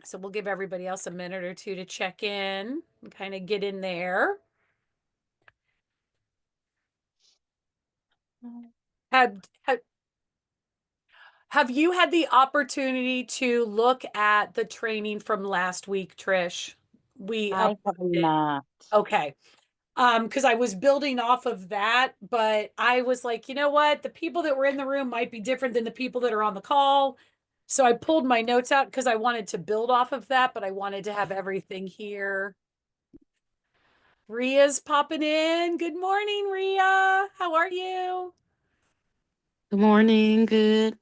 So we'll give everybody else a minute or two to check in and kind of get in there. Have, have have you had the opportunity to look at the training from last week, Trish? We I have uploaded. not. Okay. Because I was building off of that, but I was like, you know what? The people that were in the room might be different than the people that are on the call. So I pulled my notes out because I wanted to build off of that, but I wanted to have everything here. Ria's popping in. Good morning, Ria. How are you? Good morning. Good.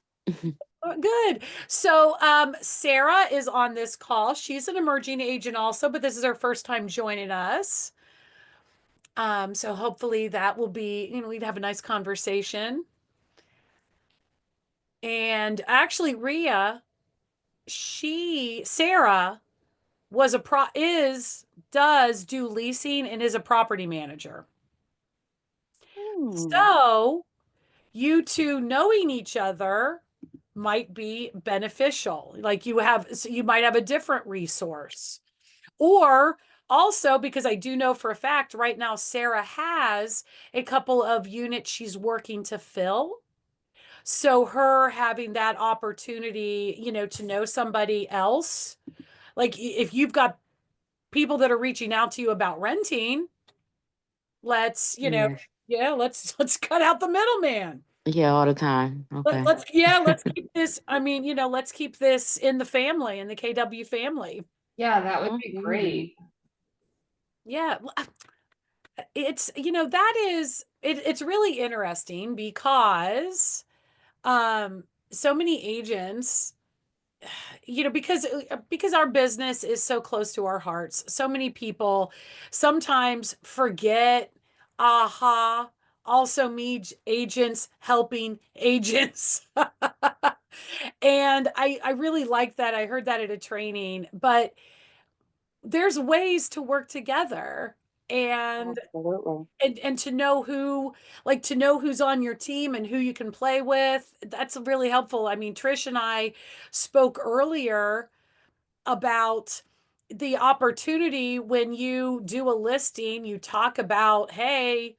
Oh, good. So Sarah is on this call. She's an emerging agent also, but this is her first time joining us. So hopefully that will be, we'd have a nice conversation. And actually, Ria, Sarah was does do leasing and is a property manager. Hmm. So you two knowing each other might be beneficial. So you might have a different resource. Or also, because I do know for a fact right now, Sarah has a couple of units she's working to fill. So her having that opportunity, to know somebody else, like if you've got people that are reaching out to you about renting, let's, Yeah. yeah, let's cut out the middleman. Yeah, all the time. Okay. Let's keep this. I mean, let's keep this in the family, in the KW family. Yeah, that would be Mhm. great. Yeah, it's that is it's really interesting because so many agents, because our business is so close to our hearts, so many people sometimes forget, aha, also me agents helping agents. And I really like that. I heard that at a training, but there's ways to work together, and Absolutely. and to know who's on your team and who you can play with. That's really helpful. I mean, Trish and I spoke earlier about the opportunity when you do a listing, you talk about, hey,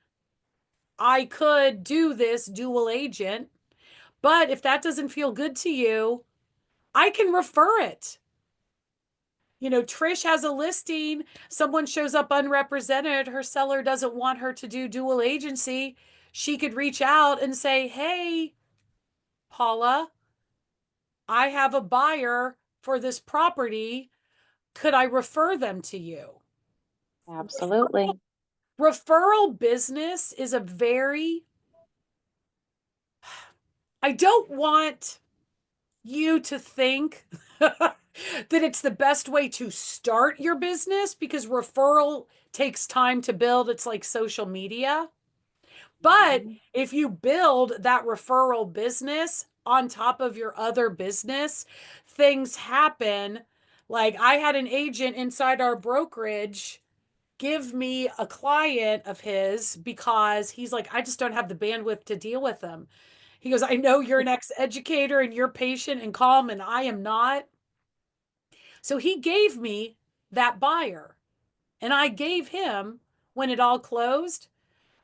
I could do this dual agent, but if that doesn't feel good to you, I can refer it. Trish has a listing, someone shows up unrepresented, her seller doesn't want her to do dual agency. She could reach out and say, hey, Paula, I have a buyer for this property. Could I refer them to you? Absolutely. Referral business is I don't want you to think that it's the best way to start your business, because referral takes time to build. It's like social media. But Mhm. if you build that referral business on top of your other business, things happen. Like I had an agent inside our brokerage give me a client of his because he's like, I just don't have the bandwidth to deal with them. He goes, I know you're an ex-educator and you're patient and calm, and I am not. So he gave me that buyer. And I gave him, when it all closed,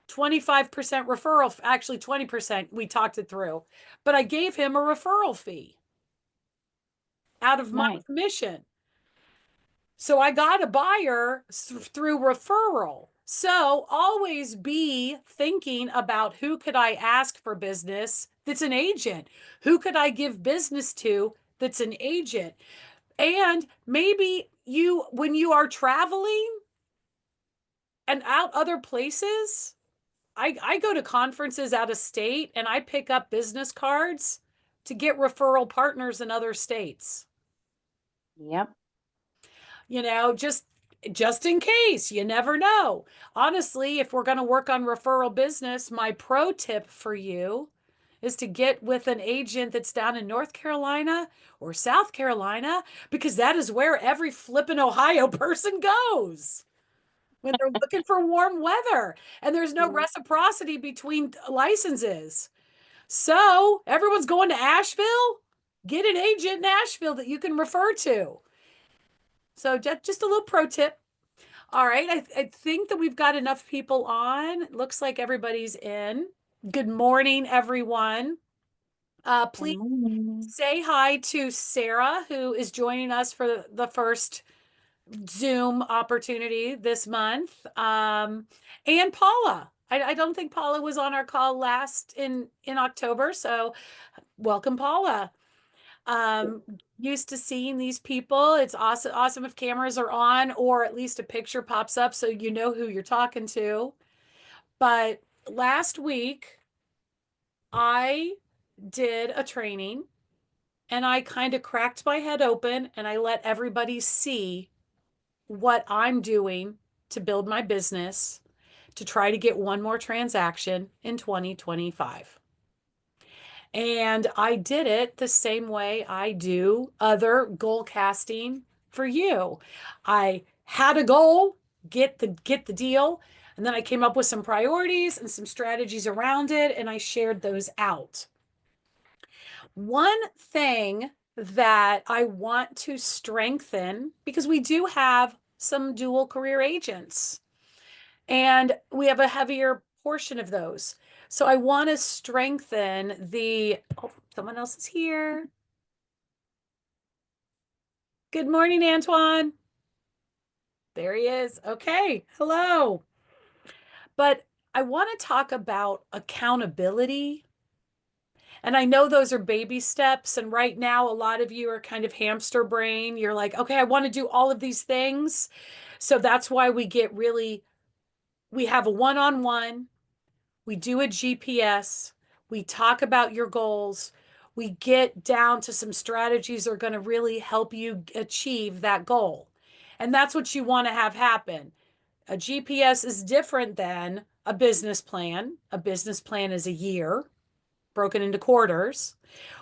25% referral, actually 20%. We talked it through, but I gave him a referral fee out of my Nice. commission. So I got a buyer through referral. So always be thinking about, who could I ask for business that's an agent? Who could I give business to that's an agent? And maybe when you are traveling and out other places, I go to conferences out of state and I pick up business cards to get referral partners in other states. Yep. Just in case, you never know. Honestly, if we're going to work on referral business, my pro tip for you is to get with an agent that's down in North Carolina or South Carolina, because that is where every flippin' Ohio person goes when they're looking for warm weather, and there's no Mhm. reciprocity between licenses. So everyone's going to Asheville. Get an agent in Asheville that you can refer to. So just a little pro tip. All right. I think that we've got enough people on. Looks like everybody's in. Good morning, everyone. Good Please morning. say hi to Sarah, who is joining us for the first Zoom opportunity this month. And Paula. I don't think Paula was on our call last in October. So welcome, Paula. Um, Used to seeing these people. It's awesome if cameras are on or at least a picture pops up so you know who you're talking to. But last week I did a training and I kind of cracked my head open and I let everybody see what I'm doing to build my business to try to get one more transaction in 2025. And I did it the same way I do other goal casting for you. I had a goal, get the deal, and then I came up with some priorities and some strategies around it and I shared those out. One thing that I want to strengthen, because we do have some dual career agents and we have a heavier portion of those. So I want to strengthen oh, someone else is here. Good morning, Antoine. There he is. Okay. Hello. But I want to talk about accountability. And I know those are baby steps. And right now, a lot of you are kind of hamster brain. You're like, okay, I want to do all of these things. So that's why we have a one on one, we do a GPS, we talk about your goals, we get down to some strategies that are going to really help you achieve that goal. And that's what you want to have happen. A GPS is different than a business plan. A business plan is a year broken into quarters,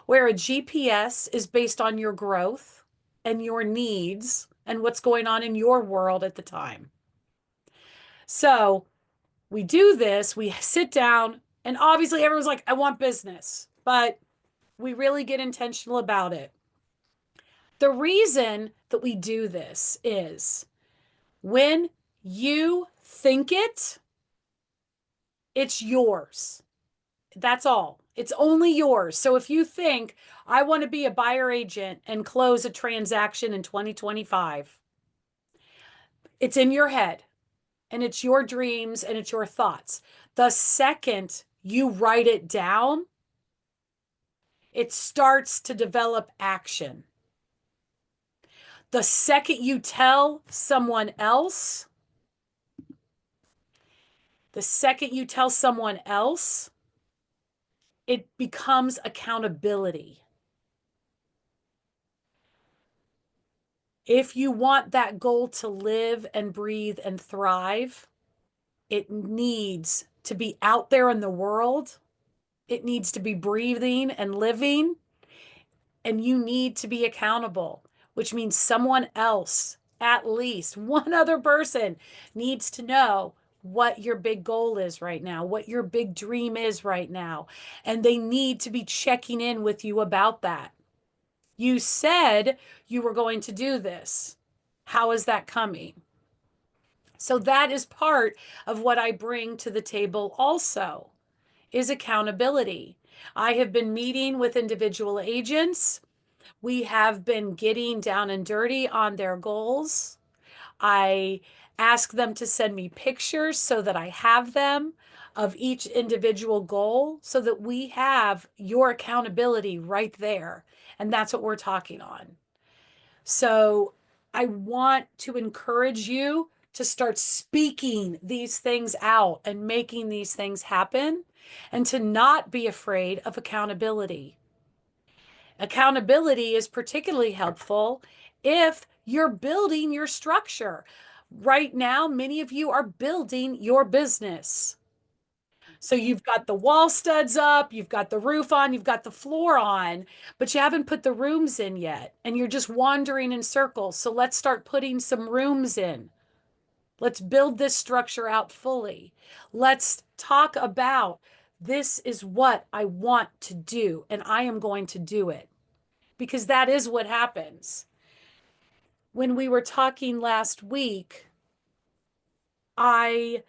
where a GPS is based on your growth and your needs and what's going on in your world at the time. So we do this, we sit down, and obviously everyone's like, I want business, but we really get intentional about it. The reason that we do this is when you think it's yours. That's all. It's only yours. So if you think, I want to be a buyer agent and close a transaction in 2025, it's in your head and it's your dreams and it's your thoughts. The second you write it down, it starts to develop action. The second you tell someone else, the second you tell someone else, it becomes accountability. If you want that goal to live and breathe and thrive, it needs to be out there in the world. It needs to be breathing and living. And you need to be accountable, which means someone else, at least one other person, needs to know what your big goal is right now, what your big dream is right now. And they need to be checking in with you about that. You said you were going to do this. How is that coming? So that is part of what I bring to the table also is accountability. I have been meeting with individual agents. We have been getting down and dirty on their goals. I ask them to send me pictures so that I have them of each individual goal so that we have your accountability right there. And that's what we're talking on. So I want to encourage you to start speaking these things out and making these things happen and to not be afraid of accountability. Accountability is particularly helpful if you're building your structure. Right now, many of you are building your business. So you've got the wall studs up, you've got the roof on, you've got the floor on, but you haven't put the rooms in yet. And you're just wandering in circles. So let's start putting some rooms in. Let's build this structure out fully. Let's talk about this is what I want to do, and I am going to do it because that is what happens. when we were talking last week, I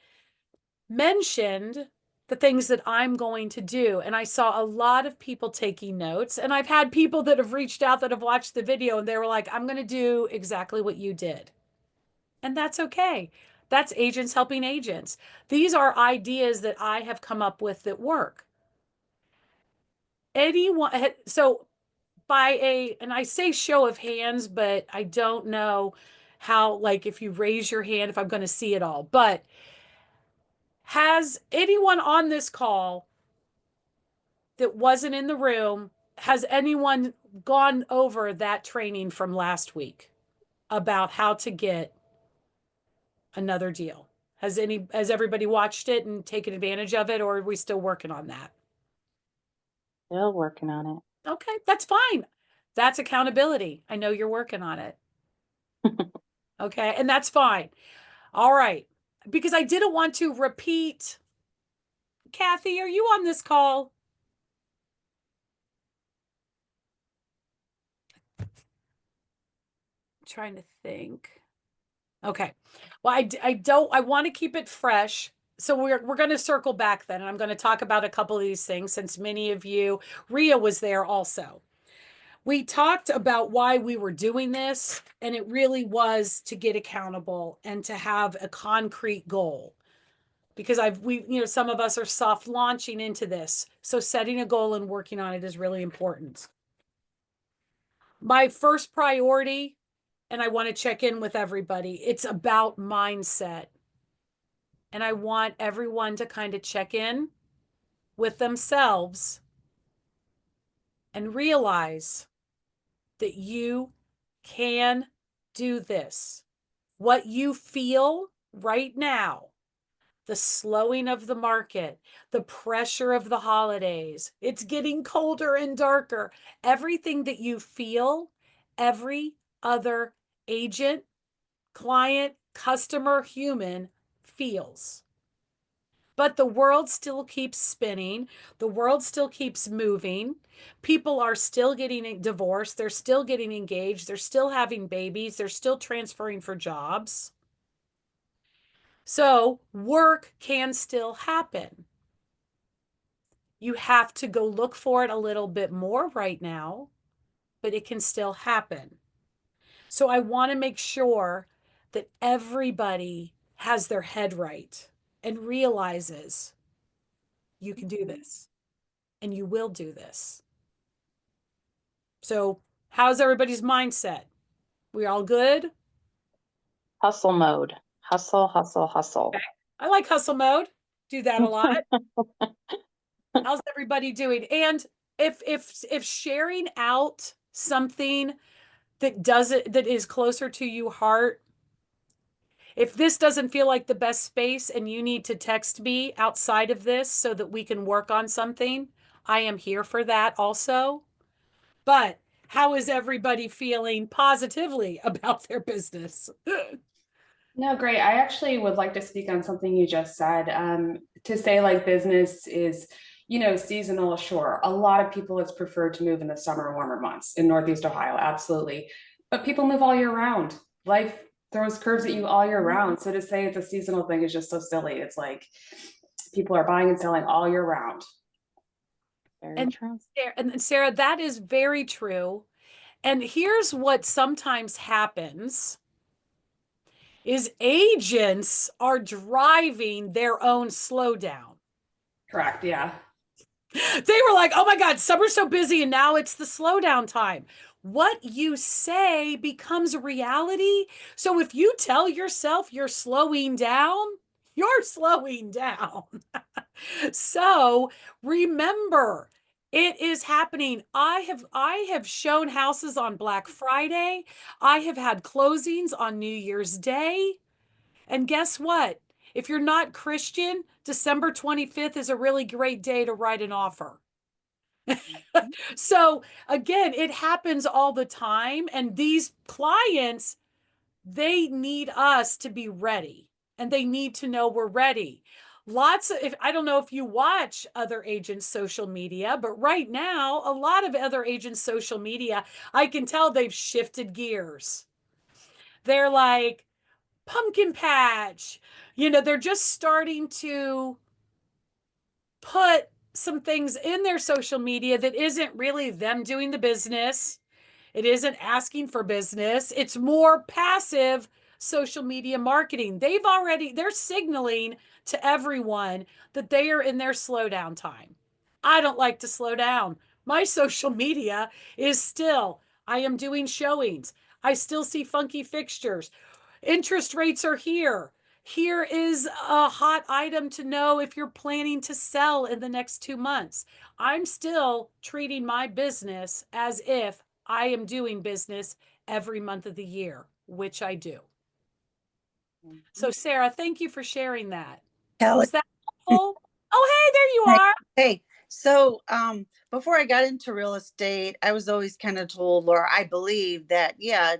mentioned the things that I'm going to do. And I saw a lot of people taking notes. And I've had people that have reached out that have watched the video and they were like, I'm going to do exactly what you did. And that's okay. That's agents helping agents. These are ideas that I have come up with that work. Anyone, so and I say show of hands, but I don't know how, like, if you raise your hand, if I'm going to see it all. But has anyone on this call that wasn't in the room, has anyone gone over that training from last week about how to get another deal? Has everybody watched it and taken advantage of it, or are we still working on that? Still working on Okay, that's fine. That's accountability. I know you're working on it. it. Okay, and that's fine. All right. Because I didn't want to repeat. Kathy, are you on this call? I'm trying to think. Okay. Well, I want to keep it fresh. So we're going to circle back then, and I'm going to talk about a couple of these things since many of you, Ria was there also. We talked about why we were doing this, and it really was to get accountable and to have a concrete goal. Because some of us are soft launching into this. So setting a goal and working on it is really important. My first priority, and I want to check in with everybody, it's about mindset. And I want everyone to kind of check in with themselves and realize that you can do this. What you feel right now, the slowing of the market, the pressure of the holidays, it's getting colder and darker. Everything that you feel, every other agent, client, customer, human feels. But the world still keeps spinning. The world still keeps moving. People are still getting divorced. They're still getting engaged. They're still having babies. They're still transferring for jobs. So work can still happen. You have to go look for it a little bit more right now, but it can still happen. So I want to make sure that everybody has their head right and realizes you can do this and you will do this. So, how's everybody's mindset? We all good? Hustle mode. Hustle, hustle, hustle. Okay. I like hustle mode. Do that a lot. How's everybody doing? And if sharing out something that is closer to you heart, if this doesn't feel like the best space and you need to text me outside of this so that we can work on something, I am here for that also. But how is everybody feeling positively about their business? No, great. I actually would like to speak on something you just said. To say like business is, seasonal, sure. A lot of people it's preferred to move in the summer, warmer months in Northeast Ohio, absolutely. But people move all year round. Life throws curves at you all year round. So to say it's a seasonal thing is just so silly. It's like people are buying and selling all year round. Very true. And Sarah, that is very true. And here's what sometimes happens is agents are driving their own slowdown. Correct. Yeah. They were like, oh my God, summer's so busy and now it's the slowdown time. What you say becomes reality. So if you tell yourself you're slowing down, you're slowing down. So remember, it is happening. I have shown houses on Black Friday. I have had closings on New Year's Day. And guess what? If you're not Christian, December 25th is a really great day to write an offer. So again, it happens all the time. And these clients, they need us to be ready and they need to know we're ready. I don't know if you watch other agents' social media, but right now, a lot of other agents' social media, I can tell they've shifted gears. They're like pumpkin patch. You know, they're just starting to put some things in their social media that isn't really them doing the business. It isn't asking for business. It's more passive social media marketing. They're signaling to everyone that they are in their slowdown time. I don't like to slow down. My social media is still, I am doing showings. I still see funky fixtures. Interest rates are here. Here is a hot item to know if you're planning to sell in the next 2 months. I'm still treating my business as if I am doing business every month of the year, which I do. So, Sarah, thank you for sharing that. Kelly. Was that helpful? Oh, hey, there you Hey. are. Hey, so before I got into real estate, I was always kind of told, or I believe that, yeah,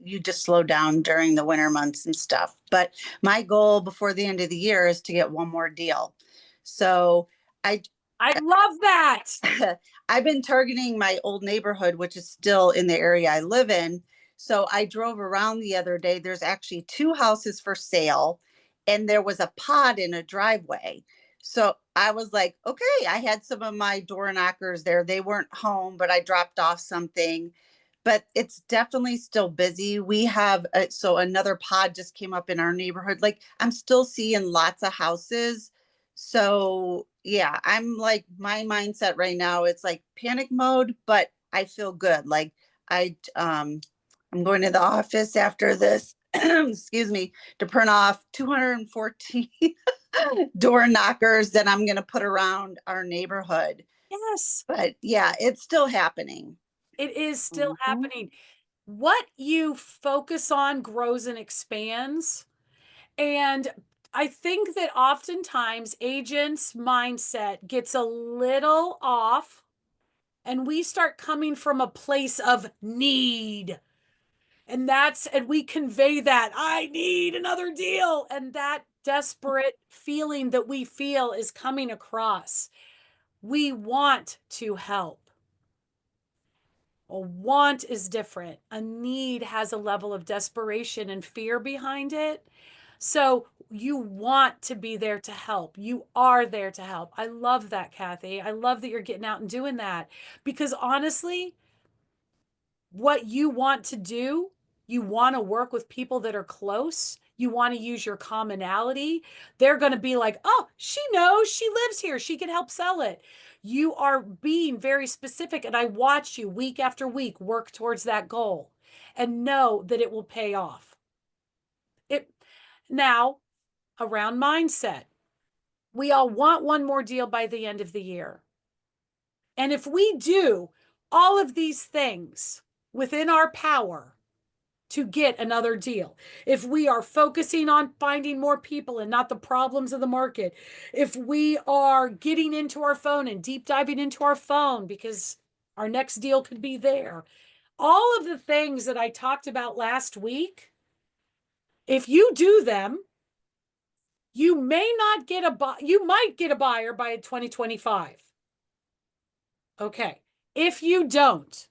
you just slow down during the winter months and stuff. But my goal before the end of the year is to get one more deal. So I love that. I've been targeting my old neighborhood, which is still in the area I live in. So I drove around the other day. There's actually 2 houses for sale, and there was a pod in a driveway. So I was like, okay, I had some of my door knockers there. They weren't home, but I dropped off something. But it's definitely still busy. We have, so another pod just came up in our neighborhood. Like I'm still seeing lots of houses. So yeah, I'm like, my mindset right now, it's like panic mode, but I feel good. Like I'm going to the office after this, excuse me, to print off 214 door knockers that I'm going to put around our neighborhood. Yes. But yeah, it's still happening. It is still happening. What you focus on grows and expands. And I think that oftentimes agents' mindset gets a little off, and we start coming from a place of need. And we convey that I need another deal. And that desperate feeling that we feel is coming across. We want to help. A want is different. A need has a level of desperation and fear behind it. So you want to be there to help. You are there to help. I love that, Kathy. I love that you're getting out and doing that because honestly, what you want to do, you want to work with people that are close. You want to use your commonality. They're going to be like, oh, she knows, she lives here, she can help sell it. You are being very specific. And I watch you week after week work towards that goal and know that it will pay off. Now, around mindset, we all want one more deal by the end of the year. And if we do all of these things within our power to get another deal, if we are focusing on finding more people and not the problems of the market, if we are getting into our phone and deep diving into our phone because our next deal could be there, all of the things that I talked about last week, if you do them, you may not get you might get a buyer by 2025. Okay. If you don't,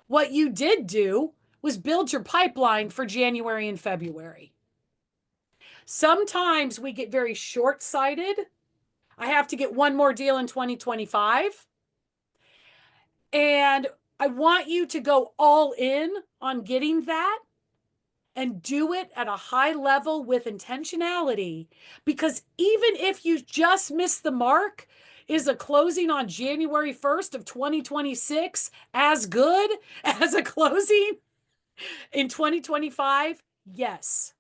what you did do was build your pipeline for January and February. Sometimes we get very short-sighted. I have to get one more deal in 2025. And I want you to go all in on getting that and do it at a high level with intentionality. Because even if you just miss the mark, is a closing on January 1st of 2026 as good as a closing in 2025? Yes.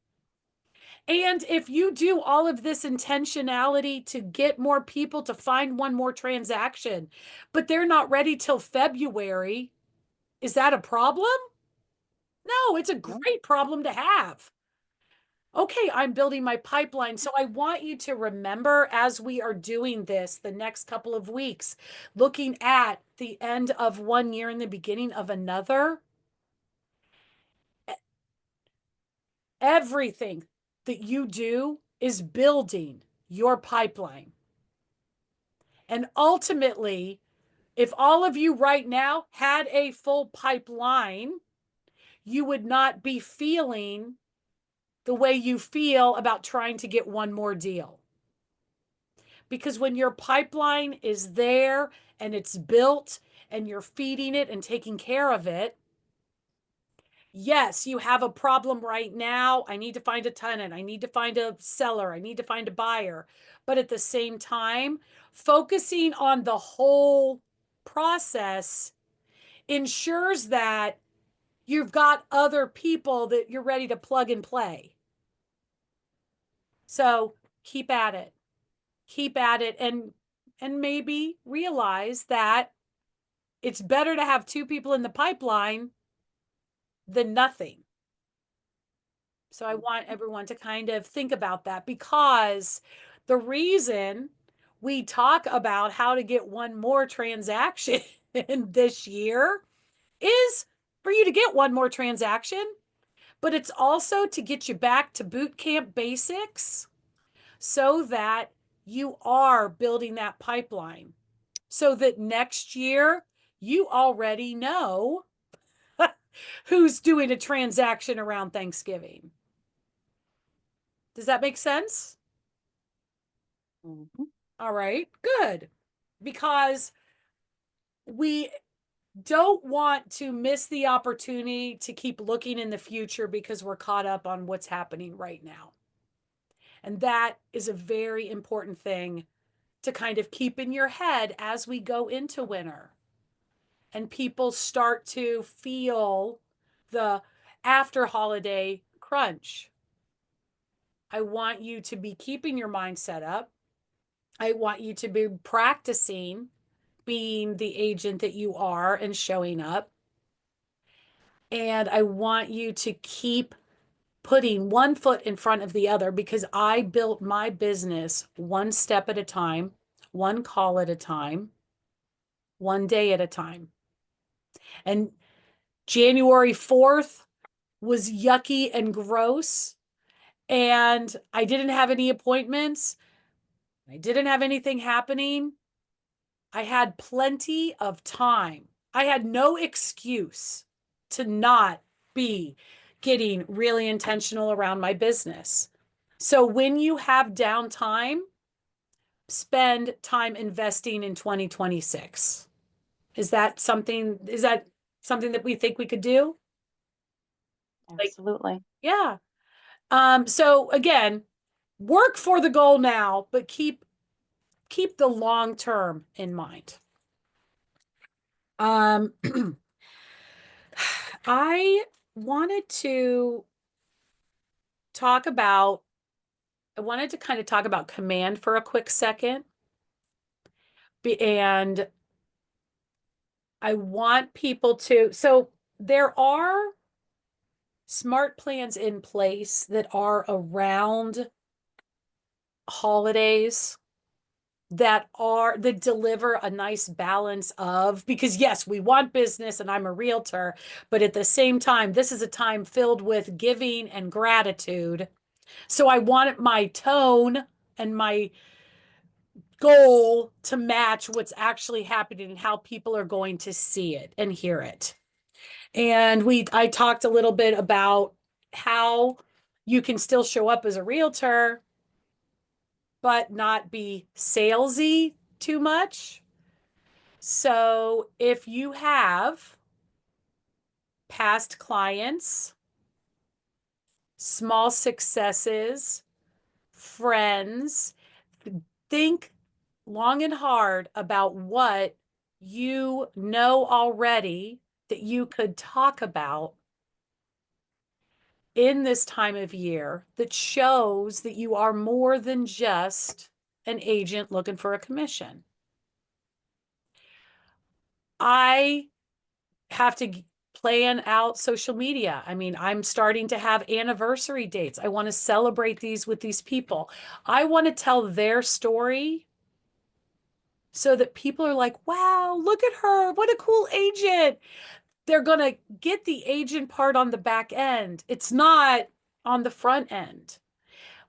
And if you do all of this intentionality to get more people to find one more transaction, but they're not ready till February, is that a problem? No, it's a great problem to have. Okay, I'm building my pipeline. So I want you to remember as we are doing this the next couple of weeks, looking at the end of one year and the beginning of another, everything that you do is building your pipeline. And ultimately, if all of you right now had a full pipeline, you would not be feeling the way you feel about trying to get one more deal. Because when your pipeline is there and it's built and you're feeding it and taking care of it, yes, you have a problem right now. I need to find a tenant. I need to find a seller. I need to find a buyer. But at the same time, focusing on the whole process ensures that you've got other people that you're ready to plug and play. So keep at it. Keep at it, and maybe realize that it's better to have two people in the pipeline than nothing. So I want everyone to kind of think about that, because the reason we talk about how to get one more transaction this year is for you to get one more transaction, but it's also to get you back to boot camp basics so that you are building that pipeline, so that next year you already know who's doing a transaction around Thanksgiving. Does that make sense? Mhm. All right, good. Because we don't want to miss the opportunity to keep looking in the future because we're caught up on what's happening right now. And that is a very important thing to kind of keep in your head as we go into winter and people start to feel the after holiday crunch. I want you to be keeping your mind set up. I want you to be practicing being the agent that you are and showing up. And I want you to keep putting one foot in front of the other, because I built my business one step at a time, one call at a time, one day at a time. And January 4th was yucky and gross. And I didn't have any appointments. I didn't have anything happening. I had plenty of time. I had no excuse to not be getting really intentional around my business. So when you have downtime, spend time investing in 2026. Is that something that we think we could do? Like, Absolutely. yeah. So again, work for the goal now, but keep the long term in mind. I wanted to I wanted to kind of talk about command for a quick second. And I want people to, so there are smart plans in place that are around holidays that deliver a nice balance of, because yes, we want business and I'm a realtor, but at the same time, this is a time filled with giving and gratitude. So I want my tone and my goal to match what's actually happening and how people are going to see it and hear it. And I talked a little bit about how you can still show up as a realtor, but not be salesy too much. So if you have past clients, small successes, friends, think long and hard about what you know already that you could talk about in this time of year that shows that you are more than just an agent looking for a commission. I have to plan out social media. I mean, I'm starting to have anniversary dates. I want to celebrate these with these people. I want to tell their story so that people are like, wow, look at her. What a cool agent. They're going to get the agent part on the back end. It's not on the front end.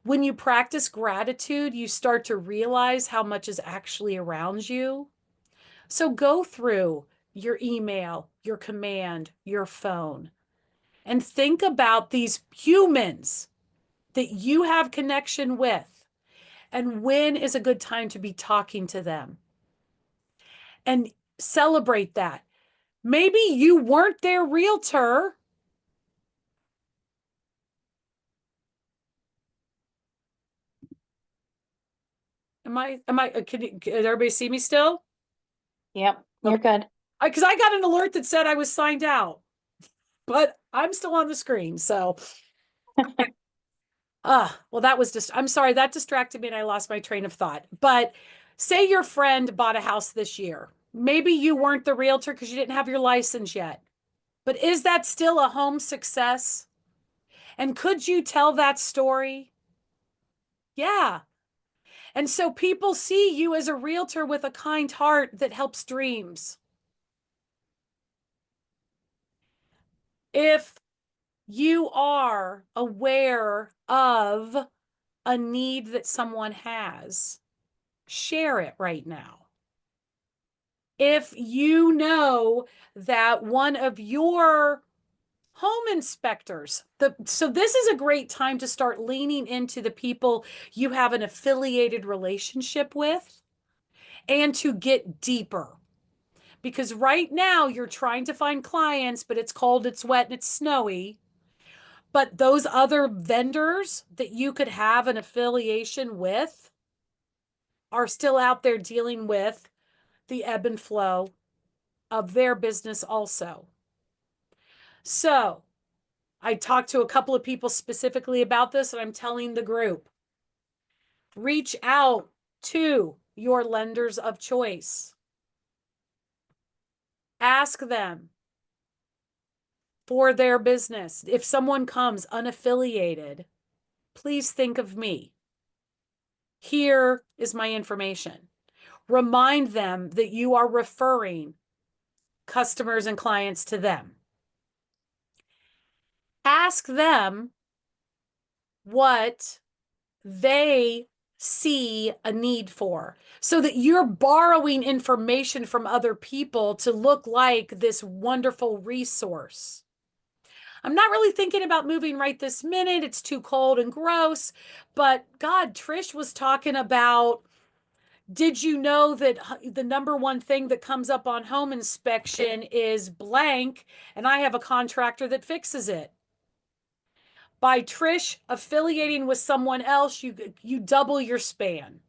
When you practice gratitude, you start to realize how much is actually around you. So go through your email, your command, your phone, and think about these humans that you have connection with, and when is a good time to be talking to them, and celebrate that. Maybe you weren't their realtor. Can everybody see me still? Yep, you're good. Because I got an alert that said I was signed out, but I'm still on the screen. So, well, that was just, I'm sorry, that distracted me and I lost my train of thought. But say your friend bought a house this year. Maybe you weren't the realtor because you didn't have your license yet. But is that still a home success? And could you tell that story? Yeah. And so people see you as a realtor with a kind heart that helps dreams. If you are aware of a need that someone has, share it right now. If you know that one of your home inspectors, so this is a great time to start leaning into the people you have an affiliated relationship with and to get deeper. Because right now you're trying to find clients, but it's cold, it's wet, and it's snowy. But those other vendors that you could have an affiliation with are still out there dealing with the ebb and flow of their business also. So I talked to a couple of people specifically about this, and I'm telling the group, reach out to your lenders of choice. Ask them for their business. If someone comes unaffiliated, please think of me. Here is my information. Remind them that you are referring customers and clients to them. Ask them what they see a need for, so that you're borrowing information from other people to look like this wonderful resource. I'm not really thinking about moving right this minute. It's too cold and gross. But God, Trish was talking about, did you know that the number one thing that comes up on home inspection is blank, and I have a contractor that fixes it? By Trish affiliating with someone else, you double your span.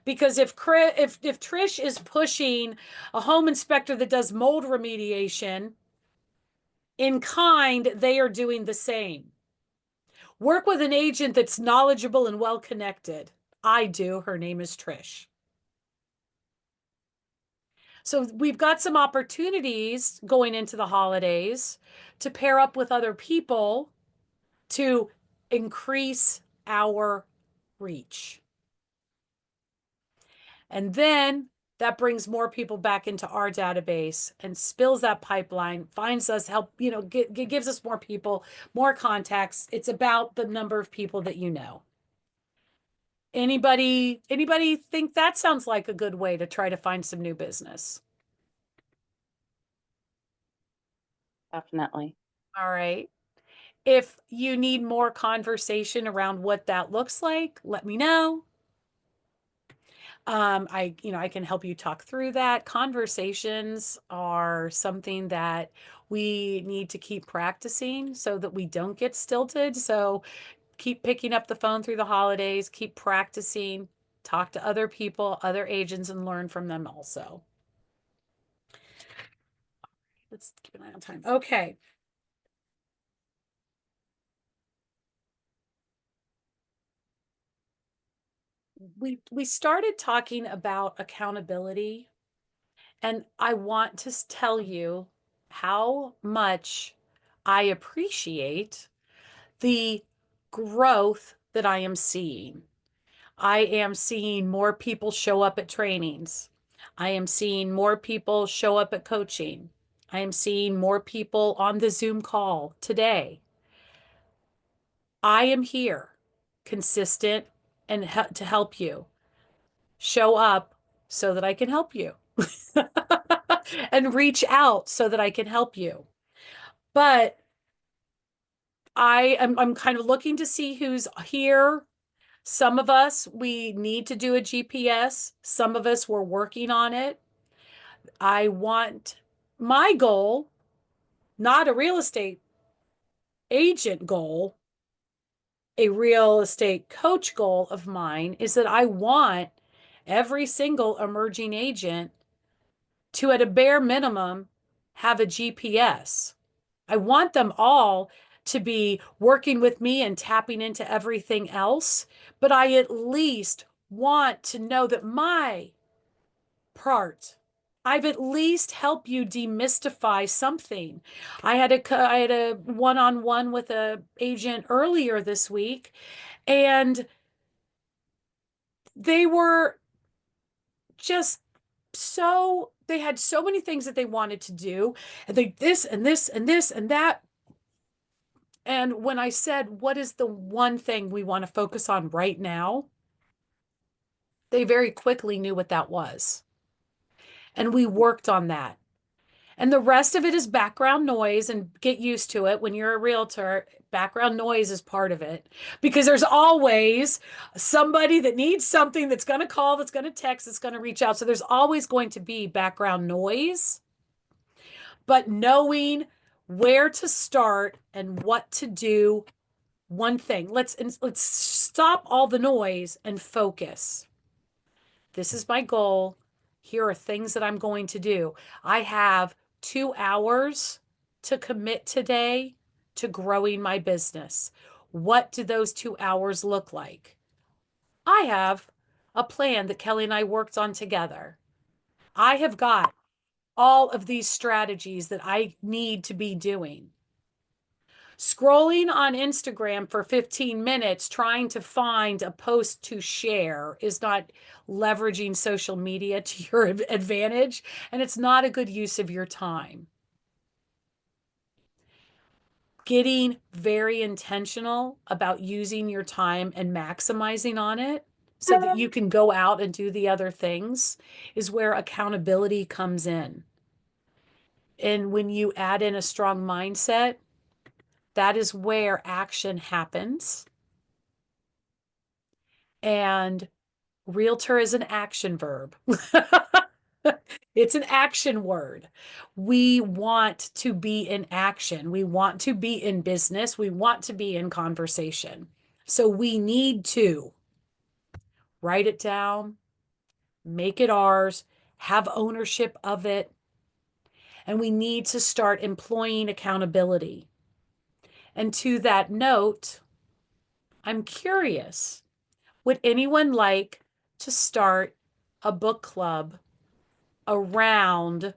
Because if Trish is pushing a home inspector that does mold remediation, in kind, they are doing the same. Work with an agent that's knowledgeable and well connected. I do. Her name is Trish. So we've got some opportunities going into the holidays to pair up with other people to increase our reach. And then that brings more people back into our database and spills that pipeline, finds us, gives us more people, more contacts. It's about the number of people that you know. Anybody think that sounds like a good way to try to find some new business? Definitely. All right. If you need more conversation around what that looks like, let me know. I can help you talk through that. Conversations are something that we need to keep practicing so that we don't get stilted. So keep picking up the phone through the holidays, keep practicing, talk to other people, other agents, and learn from them also. Let's keep an eye on time. Okay. We started talking about accountability, and I want to tell you how much I appreciate the growth that I am seeing. I am seeing more people show up at trainings. I am seeing more people show up at coaching. I am seeing more people on the Zoom call today. I am here, consistent and to help you. Show up so that I can help you. And reach out so that I can help you. But I'm kind of looking to see who's here. Some of us, we need to do a GPS. Some of us, we're working on it. I want my goal, not a real estate agent goal, a real estate coach goal of mine is that I want every single emerging agent to, at a bare minimum, have a GPS. I want them all to be working with me and tapping into everything else, but I at least want to know that my part, I've at least helped you demystify something. I had a one-on-one with a agent earlier this week, and they were just they had so many things that they wanted to do, and they this and this and this and that. And when I said, what is the one thing we want to focus on right now? They very quickly knew what that was. And we worked on that. And the rest of it is background noise, and get used to it. When you're a realtor, background noise is part of it, because there's always somebody that needs something, that's going to call, that's going to text, that's going to reach out. So there's always going to be background noise, but knowing where to start and what to do, one thing, let's stop all the noise and focus. This is my goal. Here are things that I'm going to do. I have 2 hours to commit today to growing my business. What do those 2 hours look like? I have a plan that Keleigh and I worked on together. I have got all of these strategies that I need to be doing. Scrolling on Instagram for 15 minutes trying to find a post to share is not leveraging social media to your advantage, and it's not a good use of your time. Getting very intentional about using your time and maximizing on it so that you can go out and do the other things is where accountability comes in. And when you add in a strong mindset, that is where action happens. And realtor is an action verb. It's an action word. We want to be in action. We want to be in business. We want to be in conversation. So we need to write it down, make it ours, have ownership of it, and we need to start employing accountability. And to that note, I'm curious, would anyone like to start a book club around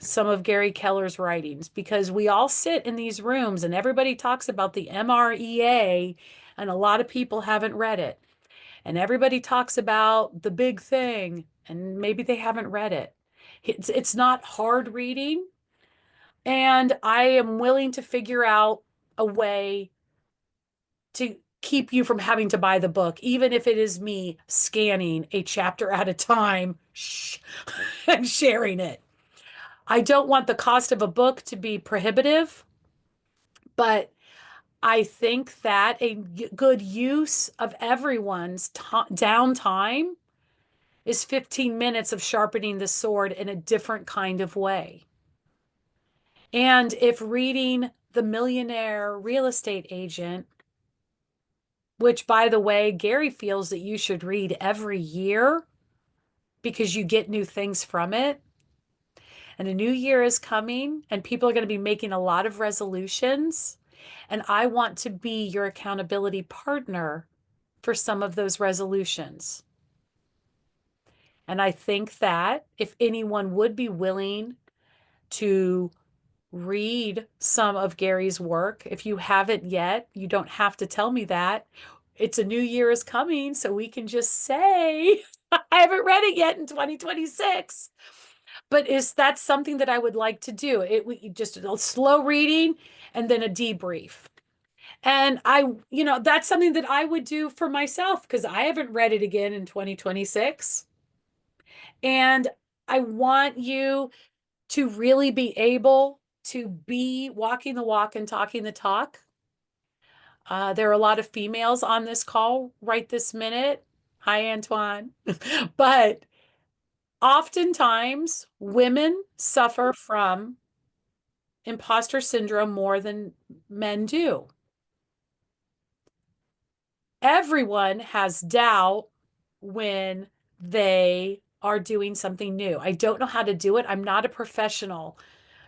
some of Gary Keller's writings? Because we all sit in these rooms and everybody talks about the MREA, and a lot of people haven't read it. And everybody talks about the big thing, and maybe they haven't read it. It's not hard reading, and I am willing to figure out a way to keep you from having to buy the book, even if it is me scanning a chapter at a time and sharing it. I don't want the cost of a book to be prohibitive, but I think that a good use of everyone's downtime is 15 minutes of sharpening the sword in a different kind of way. And if reading The Millionaire Real Estate Agent, which, by the way, Gary feels that you should read every year because you get new things from it. And a new year is coming, and people are going to be making a lot of resolutions. And I want to be your accountability partner for some of those resolutions. And I think that if anyone would be willing to read some of Gary's work, if you haven't yet, you don't have to tell me that. It's a new year is coming, so we can just say, I haven't read it yet in 2026. But that's something that I would like to do. We just a slow reading and then a debrief. And that's something that I would do for myself because I haven't read it again in 2026. And I want you to really be able to be walking the walk and talking the talk. There are a lot of females on this call right this minute. Hi, Antoine. But oftentimes, women suffer from imposter syndrome more than men do. Everyone has doubt when they are doing something new. I don't know how to do it. I'm not a professional.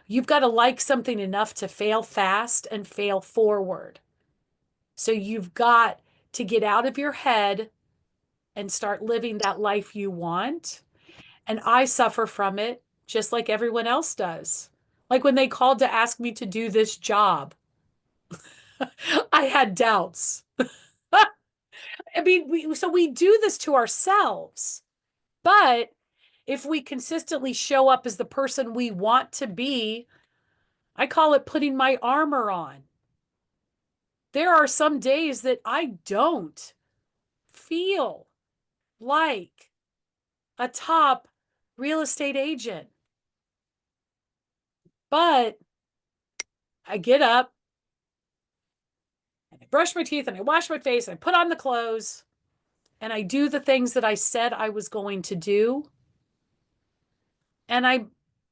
You've got to like something enough to fail fast and fail forward. So you've got to get out of your head and start living that life you want. And I suffer from it just like everyone else does. Like when they called to ask me to do this job, I had doubts. I mean, we do this to ourselves. But if we consistently show up as the person we want to be, I call it putting my armor on. There are some days that I don't feel like a top real estate agent. But I get up and I brush my teeth and I wash my face and I put on the clothes and I do the things that I said I was going to do. And I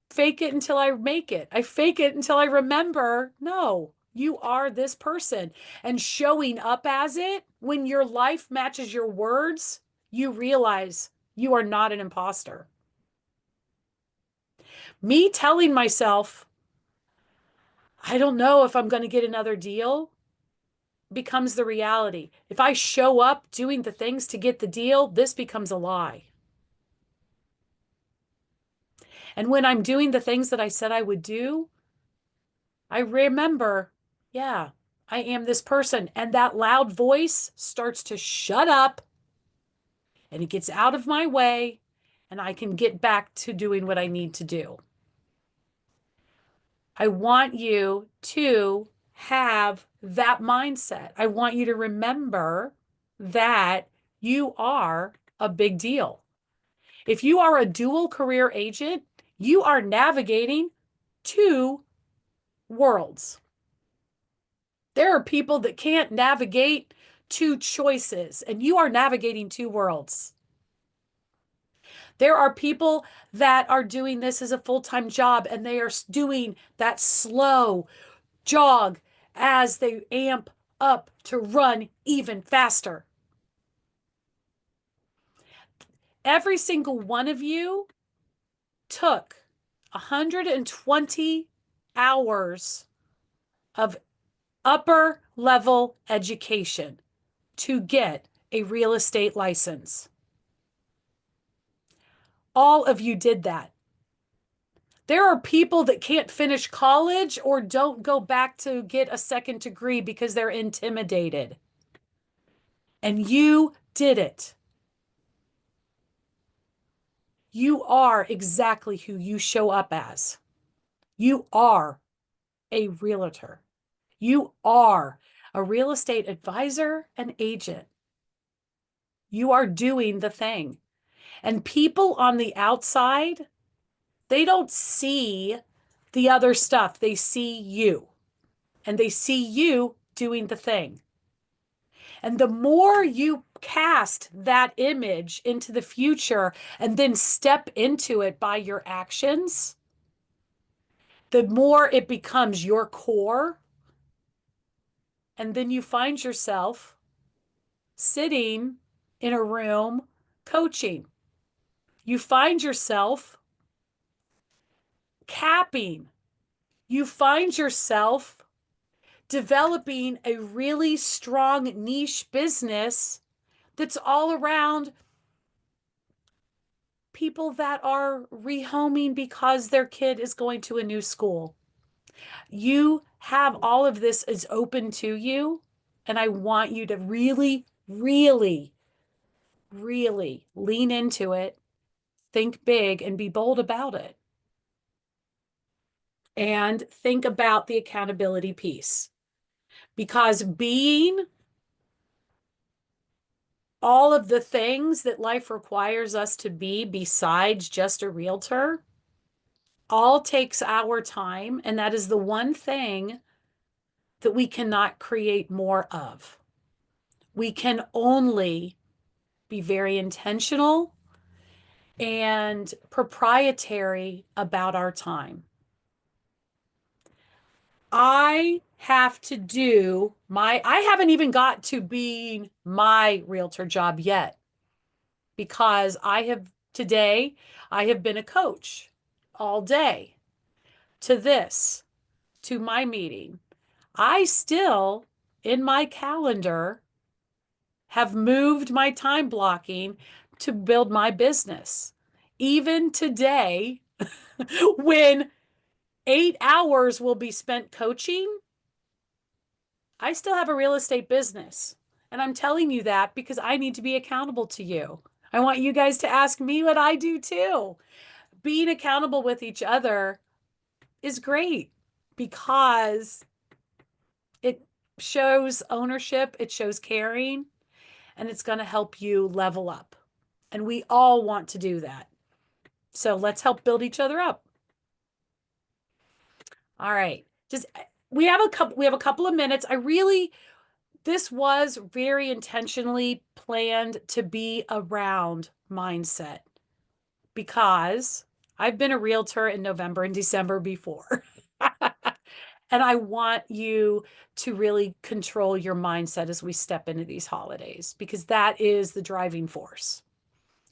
fake it until I make it. I fake it until I remember, no, you are this person. And showing up as it, when your life matches your words, you realize you are not an imposter. Me telling myself, I don't know if I'm going to get another deal becomes the reality. If I show up doing the things to get the deal, this becomes a lie. And when I'm doing the things that I said I would do, I remember, yeah, I am this person. And that loud voice starts to shut up and it gets out of my way and I can get back to doing what I need to do. I want you to have that mindset. I want you to remember that you are a big deal. If you are a dual career agent, you are navigating two worlds. There are people that can't navigate two choices, and you are navigating two worlds. There are people that are doing this as a full-time job, and they are doing that slow jog as they amp up to run even faster. Every single one of you took 120 hours of upper level education to get a real estate license. All of you did that. There are people that can't finish college or don't go back to get a second degree because they're intimidated. And you did it. You are exactly who you show up as. You are a realtor. You are a real estate advisor and agent. You are doing the thing. And people on the outside, they don't see the other stuff. They see you. And they see you doing the thing. And the more you cast that image into the future and then step into it by your actions, the more it becomes your core. And then you find yourself sitting in a room coaching. You find yourself capping. You find yourself developing a really strong niche business that's all around people that are rehoming because their kid is going to a new school. You have all of this is open to you, and I want you to really, really, really lean into it, think big, and be bold about it. And think about the accountability piece. Because being all of the things that life requires us to be besides just a realtor, all takes our time, and that is the one thing that we cannot create more of. We can only be very intentional and proprietary about our time. I have to do I haven't even got to being my realtor job yet because today, I have been a coach all day to this, to my meeting. I still, in my calendar, have moved my time blocking to build my business. Even today, when 8 hours will be spent coaching, I still have a real estate business. And I'm telling you that because I need to be accountable to you. I want you guys to ask me what I do too. Being accountable with each other is great because it shows ownership, it shows caring, and it's going to help you level up. And we all want to do that. So let's help build each other up. All right. We have a couple of minutes. This was very intentionally planned to be around mindset because I've been a realtor in November and December before. And I want you to really control your mindset as we step into these holidays because that is the driving force.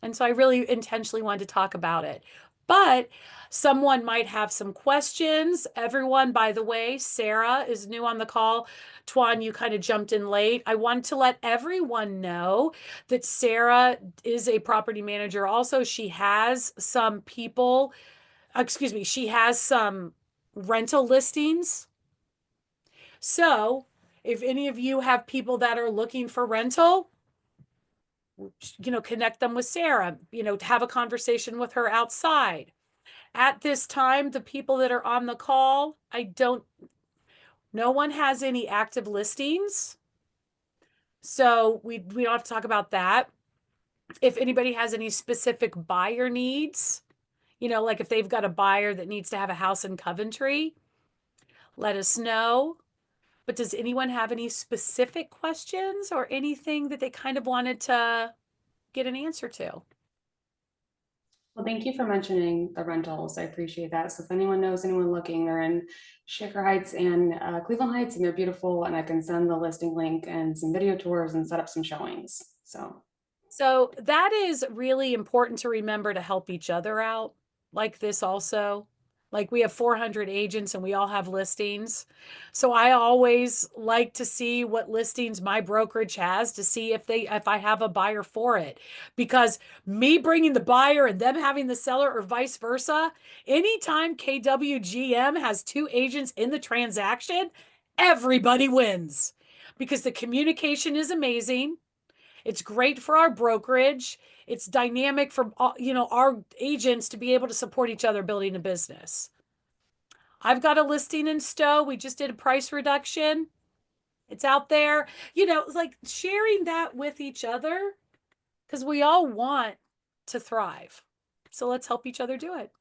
And so I really intentionally wanted to talk about it. But someone might have some questions. Everyone, by the way, Sarah is new on the call. Tuan, you kind of jumped in late. I want to let everyone know that Sarah is a property manager. Also, she has some she has some rental listings. So if any of you have people that are looking for rental, connect them with Sarah, have a conversation with her outside. At this time, the people that are on the call, no one has any active listings. So we don't have to talk about that. If anybody has any specific buyer needs, like if they've got a buyer that needs to have a house in Coventry, let us know. But does anyone have any specific questions or anything that they kind of wanted to get an answer to? Well, thank you for mentioning the rentals. I appreciate that. So if anyone knows anyone looking, they're in Shaker Heights and Cleveland Heights, and they're beautiful, and I can send the listing link and some video tours and set up some showings. So that is really important to remember to help each other out like this also. Like we have 400 agents and we all have listings. So I always like to see what listings my brokerage has to see if I have a buyer for it. Because me bringing the buyer and them having the seller or vice versa, anytime KWGM has two agents in the transaction, everybody wins because the communication is amazing. It's great for our brokerage. It's dynamic for our agents to be able to support each other building a business. I've got a listing in Stowe. We just did a price reduction. It's out there. It's like sharing that with each other because we all want to thrive. So let's help each other do it.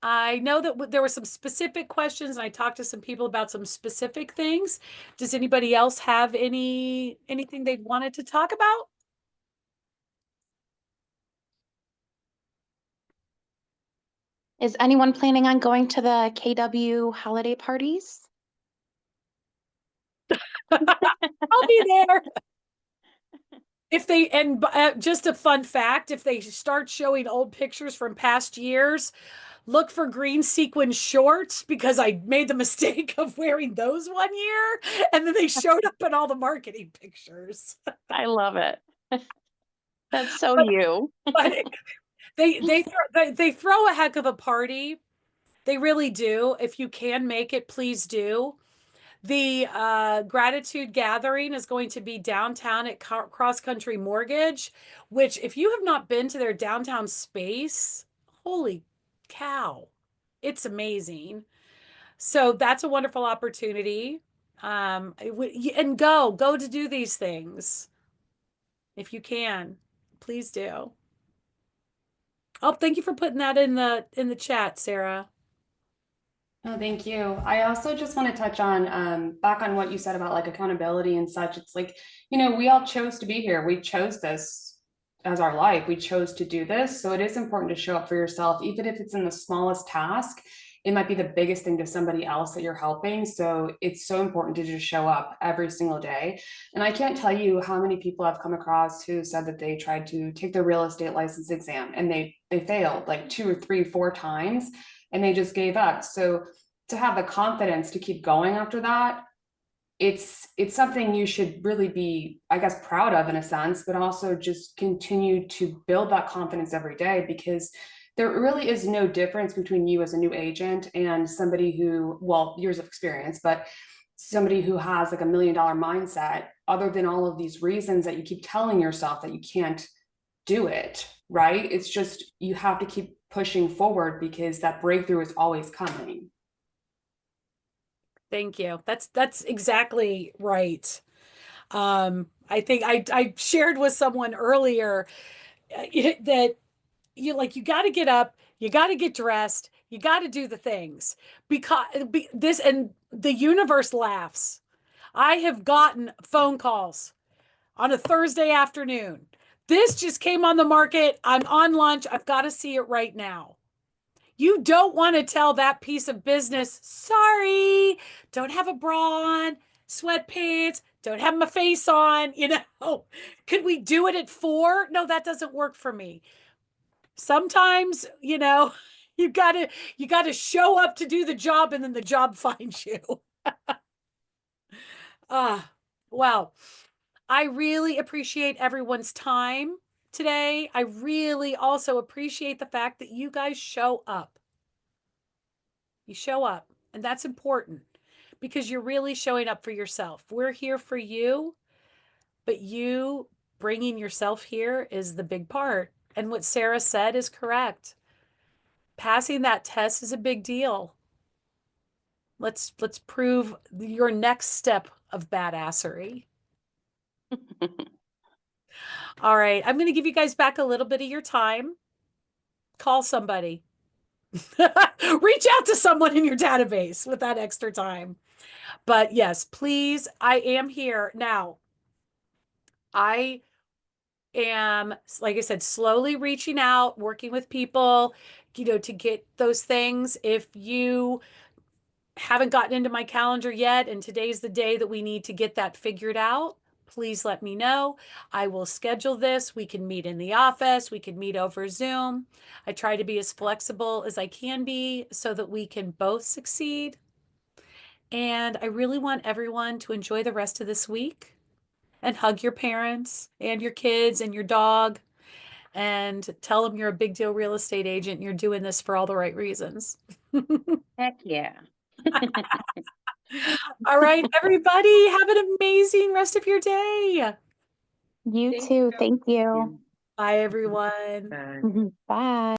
I know that there were some specific questions and I talked to some people about some specific things. Does anybody else have anything they wanted to talk about? Is anyone planning on going to the KW holiday parties? I'll be there. Just a fun fact, if they start showing old pictures from past years, look for green sequin shorts because I made the mistake of wearing those one year and then they showed up in all the marketing pictures. I love it. That's so you. But they throw a heck of a party. They really do. If you can make it, please do. The gratitude gathering is going to be downtown at Cross Country Mortgage, which if you have not been to their downtown space, holy cow, it's amazing. So that's a wonderful opportunity. And go to do these things. If you can, please do. Oh, thank you for putting that in the chat, Sarah. Oh, thank you. I also just want to touch on back on what you said about like accountability and such. It's like, we all chose to be here. We chose this as our life. We chose to do this. So it is important to show up for yourself, even if it's in the smallest task. It might be the biggest thing to somebody else that you're helping. So it's so important to just show up every single day. And I can't tell you how many people I've come across who said that they tried to take their real estate license exam and they failed like 2 or 3, 4 times and they just gave up. So to have the confidence to keep going after that, it's something you should really be, I guess, proud of in a sense, but also just continue to build that confidence every day, because there really is no difference between you as a new agent and somebody who, well, years of experience, but somebody who has like $1 million mindset, other than all of these reasons that you keep telling yourself that you can't do it, right? It's just, you have to keep pushing forward because that breakthrough is always coming. Thank you. That's exactly right. I think I shared with someone earlier that you got to get up, you got to get dressed, you got to do the things because this and the universe laughs. I have gotten phone calls on a Thursday afternoon. This just came on the market. I'm on lunch. I've got to see it right now. You don't want to tell that piece of business, sorry, don't have a bra on, sweatpants, don't have my face on, Could we do it at 4? No, that doesn't work for me. Sometimes, you gotta show up to do the job and then the job finds you. Well, I really appreciate everyone's time today. I really also appreciate the fact that you guys show up. You show up, and that's important because you're really showing up for yourself. We're here for you, but you bringing yourself here is the big part. And what Sarah said is correct. Passing that test is a big deal. Let's prove your next step of badassery. All right, I'm going to give you guys back a little bit of your time. Call somebody. Reach out to someone in your database with that extra time. But yes, please, I am here. Now, I am, like I said, slowly reaching out, working with people, to get those things. If you haven't gotten into my calendar yet, and today's the day that we need to get that figured out, please let me know. I will schedule this. We can meet in the office. We can meet over Zoom. I try to be as flexible as I can be so that we can both succeed. And I really want everyone to enjoy the rest of this week and hug your parents and your kids and your dog and tell them you're a big deal real estate agent and you're doing this for all the right reasons. Heck yeah. All right, everybody, have an amazing rest of your day. You too. Thank you. Bye, everyone. Bye. Bye.